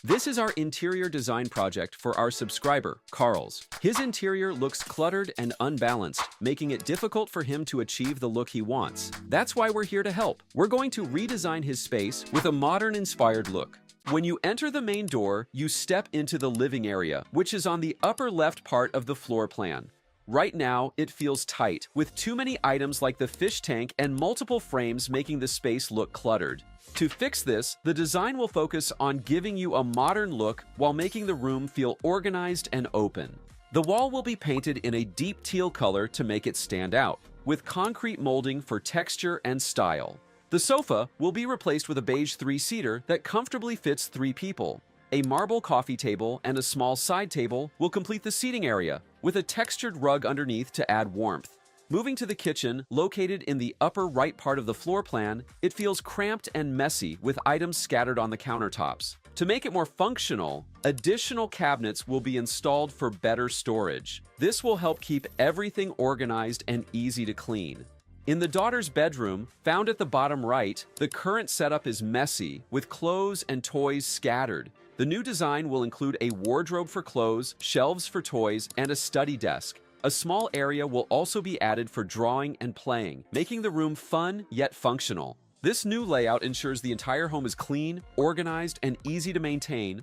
This is our interior design project for our subscriber, Carl's. His interior looks cluttered and unbalanced, making it difficult for him to achieve the look he wants. That's why we're here to help. We're going to redesign his space with a modern-inspired look. When you enter the main door, you step into the living area, which is on the upper left part of the floor plan. Right now, it feels tight, with too many items like the fish tank and multiple frames making the space look cluttered. To fix this, the design will focus on giving you a modern look while making the room feel organized and open. The wall will be painted in a deep teal color to make it stand out, with concrete molding for texture and style. The sofa will be replaced with a beige three-seater that comfortably fits 3 people. A marble coffee table and a small side table will complete the seating area, with a textured rug underneath to add warmth. Moving to the kitchen, located in the upper right part of the floor plan, it feels cramped and messy with items scattered on the countertops. To make it more functional, additional cabinets will be installed for better storage. This will help keep everything organized and easy to clean. In the daughter's bedroom, found at the bottom right, the current setup is messy, with clothes and toys scattered. The new design will include a wardrobe for clothes, shelves for toys, and a study desk. A small area will also be added for drawing and playing, making the room fun yet functional. This new layout ensures the entire home is clean, organized, and easy to maintain.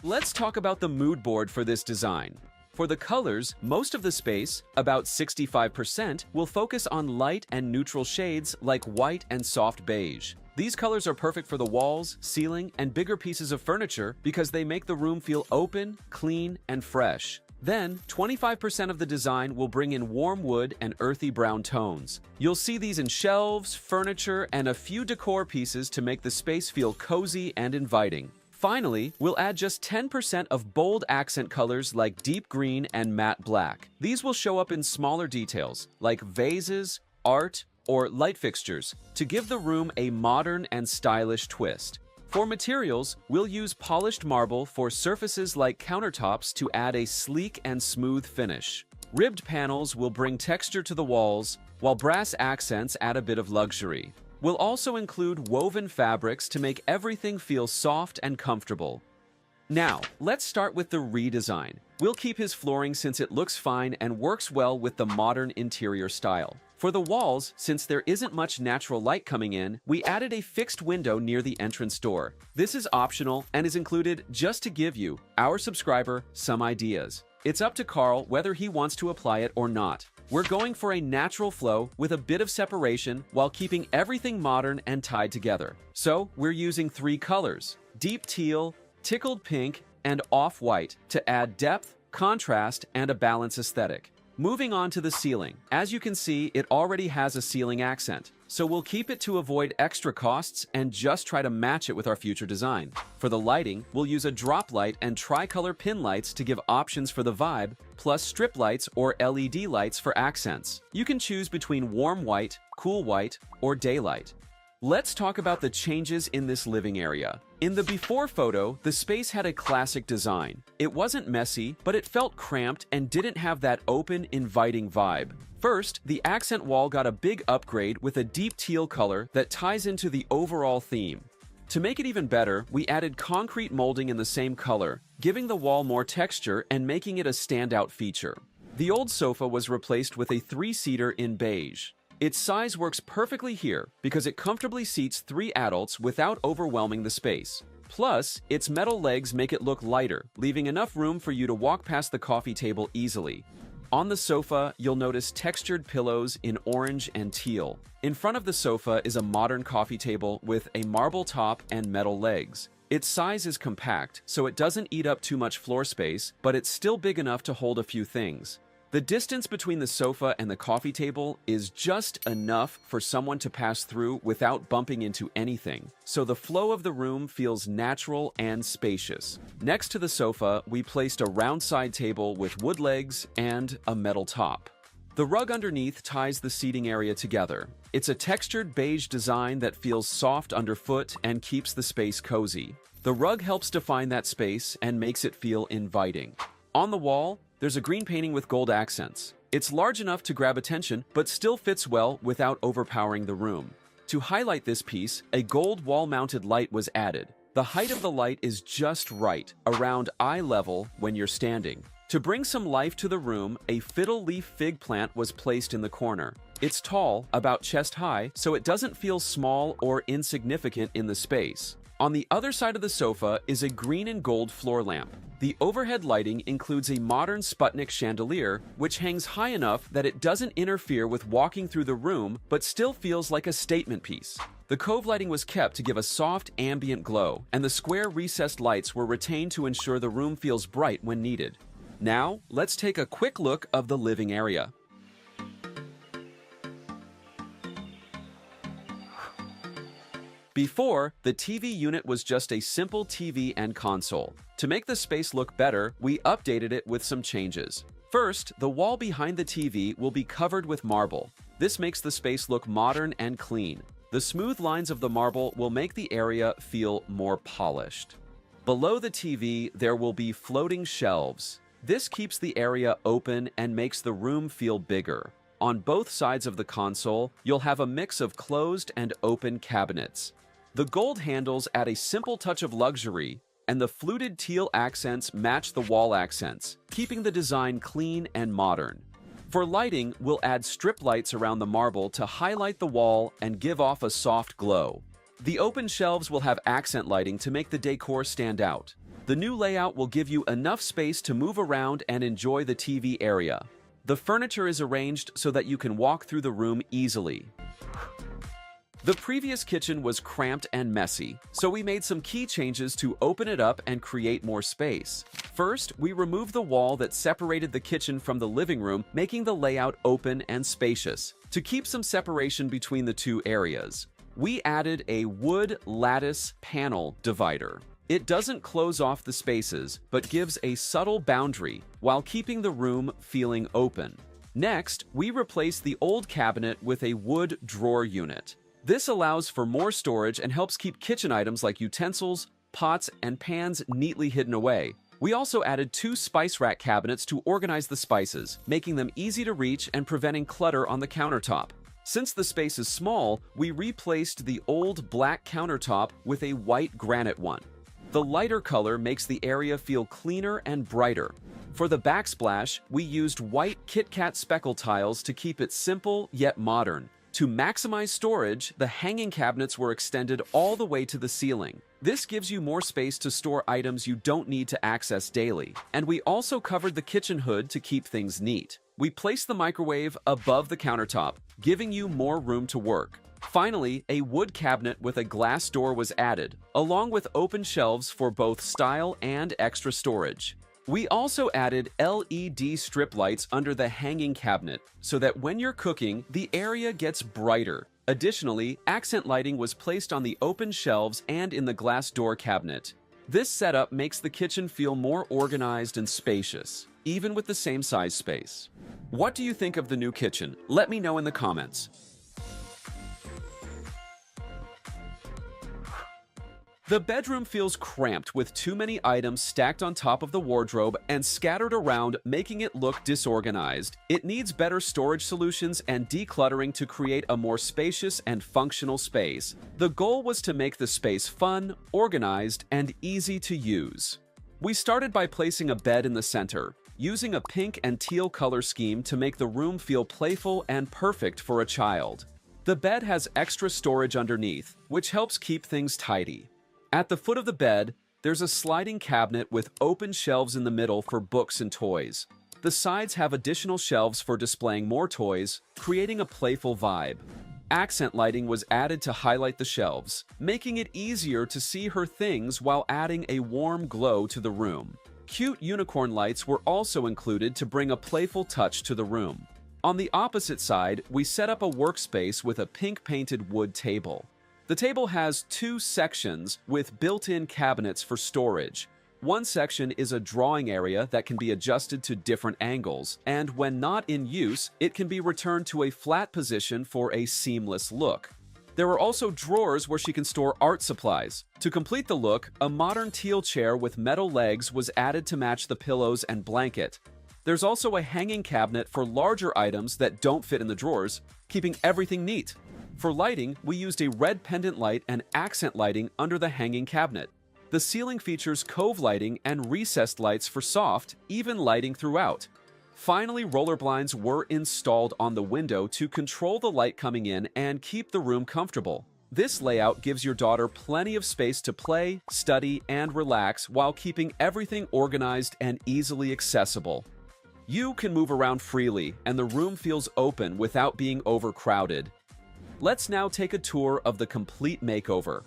Let's talk about the mood board for this design. For the colors, most of the space, about 65%, will focus on light and neutral shades like white and soft beige. These colors are perfect for the walls, ceiling, and bigger pieces of furniture because they make the room feel open, clean, and fresh. Then, 25% of the design will bring in warm wood and earthy brown tones. You'll see these in shelves, furniture, and a few decor pieces to make the space feel cozy and inviting. Finally, we'll add just 10% of bold accent colors like deep green and matte black. These will show up in smaller details, like vases, art, or light fixtures, to give the room a modern and stylish twist. For materials, we'll use polished marble for surfaces like countertops to add a sleek and smooth finish. Ribbed panels will bring texture to the walls, while brass accents add a bit of luxury. We'll also include woven fabrics to make everything feel soft and comfortable. Now, let's start with the redesign. We'll keep his flooring since it looks fine and works well with the modern interior style. For the walls, since there isn't much natural light coming in, we added a fixed window near the entrance door. This is optional and is included just to give you, our subscriber, some ideas. It's up to Carl whether he wants to apply it or not. We're going for a natural flow with a bit of separation while keeping everything modern and tied together. So we're using 3 colors: deep teal, tickled pink, and off-white to add depth, contrast, and a balanced aesthetic. Moving on to the ceiling. As you can see, it already has a ceiling accent, so we'll keep it to avoid extra costs and just try to match it with our future design. For the lighting, we'll use a drop light and tricolor pin lights to give options for the vibe, plus strip lights or LED lights for accents. You can choose between warm white, cool white, or daylight. Let's talk about the changes in this living area. In the before photo, the space had a classic design. It wasn't messy, but it felt cramped and didn't have that open, inviting vibe. First, the accent wall got a big upgrade with a deep teal color that ties into the overall theme. To make it even better, we added concrete molding in the same color, giving the wall more texture and making it a standout feature. The old sofa was replaced with a 3-seater in beige. Its size works perfectly here because it comfortably seats 3 adults without overwhelming the space. Plus, its metal legs make it look lighter, leaving enough room for you to walk past the coffee table easily. On the sofa, you'll notice textured pillows in orange and teal. In front of the sofa is a modern coffee table with a marble top and metal legs. Its size is compact, so it doesn't eat up too much floor space, but it's still big enough to hold a few things. The distance between the sofa and the coffee table is just enough for someone to pass through without bumping into anything, so the flow of the room feels natural and spacious. Next to the sofa, we placed a round side table with wood legs and a metal top. The rug underneath ties the seating area together. It's a textured beige design that feels soft underfoot and keeps the space cozy. The rug helps define that space and makes it feel inviting. On the wall, there's a green painting with gold accents. It's large enough to grab attention, but still fits well without overpowering the room. To highlight this piece, a gold wall-mounted light was added. The height of the light is just right, around eye level when you're standing. To bring some life to the room, a fiddle leaf fig plant was placed in the corner. It's tall, about chest high, so it doesn't feel small or insignificant in the space. On the other side of the sofa is a green and gold floor lamp. The overhead lighting includes a modern Sputnik chandelier, which hangs high enough that it doesn't interfere with walking through the room, but still feels like a statement piece. The cove lighting was kept to give a soft, ambient glow, and the square recessed lights were retained to ensure the room feels bright when needed. Now, let's take a quick look of the living area. Before, the TV unit was just a simple TV and console. To make the space look better, we updated it with some changes. First, the wall behind the TV will be covered with marble. This makes the space look modern and clean. The smooth lines of the marble will make the area feel more polished. Below the TV, there will be floating shelves. This keeps the area open and makes the room feel bigger. On both sides of the console, you'll have a mix of closed and open cabinets. The gold handles add a simple touch of luxury, and the fluted teal accents match the wall accents, keeping the design clean and modern. For lighting, we'll add strip lights around the marble to highlight the wall and give off a soft glow. The open shelves will have accent lighting to make the decor stand out. The new layout will give you enough space to move around and enjoy the TV area. The furniture is arranged so that you can walk through the room easily. The previous kitchen was cramped and messy, so we made some key changes to open it up and create more space. First, we removed the wall that separated the kitchen from the living room, making the layout open and spacious. To keep some separation between the two areas, we added a wood lattice panel divider. It doesn't close off the spaces, but gives a subtle boundary while keeping the room feeling open. Next, we replaced the old cabinet with a wood drawer unit. This allows for more storage and helps keep kitchen items like utensils, pots, and pans neatly hidden away. We also added 2 spice rack cabinets to organize the spices, making them easy to reach and preventing clutter on the countertop. Since the space is small, we replaced the old black countertop with a white granite one. The lighter color makes the area feel cleaner and brighter. For the backsplash, we used white Kit Kat speckle tiles to keep it simple yet modern. To maximize storage, the hanging cabinets were extended all the way to the ceiling. This gives you more space to store items you don't need to access daily. And we also covered the kitchen hood to keep things neat. We placed the microwave above the countertop, giving you more room to work. Finally, a wood cabinet with a glass door was added, along with open shelves for both style and extra storage. We also added LED strip lights under the hanging cabinet so that when you're cooking, the area gets brighter. Additionally, accent lighting was placed on the open shelves and in the glass door cabinet. This setup makes the kitchen feel more organized and spacious, even with the same size space. What do you think of the new kitchen? Let me know in the comments. The bedroom feels cramped with too many items stacked on top of the wardrobe and scattered around, making it look disorganized. It needs better storage solutions and decluttering to create a more spacious and functional space. The goal was to make the space fun, organized, and easy to use. We started by placing a bed in the center, using a pink and teal color scheme to make the room feel playful and perfect for a child. The bed has extra storage underneath, which helps keep things tidy. At the foot of the bed, there's a sliding cabinet with open shelves in the middle for books and toys. The sides have additional shelves for displaying more toys, creating a playful vibe. Accent lighting was added to highlight the shelves, making it easier to see her things while adding a warm glow to the room. Cute unicorn lights were also included to bring a playful touch to the room. On the opposite side, we set up a workspace with a pink painted wood table. The table has 2 sections with built-in cabinets for storage. One section is a drawing area that can be adjusted to different angles, and when not in use, it can be returned to a flat position for a seamless look. There are also drawers where she can store art supplies. To complete the look, a modern teal chair with metal legs was added to match the pillows and blanket. There's also a hanging cabinet for larger items that don't fit in the drawers, keeping everything neat. For lighting, we used a red pendant light and accent lighting under the hanging cabinet. The ceiling features cove lighting and recessed lights for soft, even lighting throughout. Finally, roller blinds were installed on the window to control the light coming in and keep the room comfortable. This layout gives your daughter plenty of space to play, study, and relax while keeping everything organized and easily accessible. You can move around freely, and the room feels open without being overcrowded. Let's now take a tour of the complete makeover.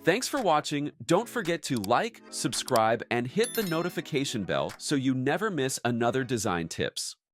Thanks for watching. Don't forget to like, subscribe, and hit the notification bell so you never miss another design tips.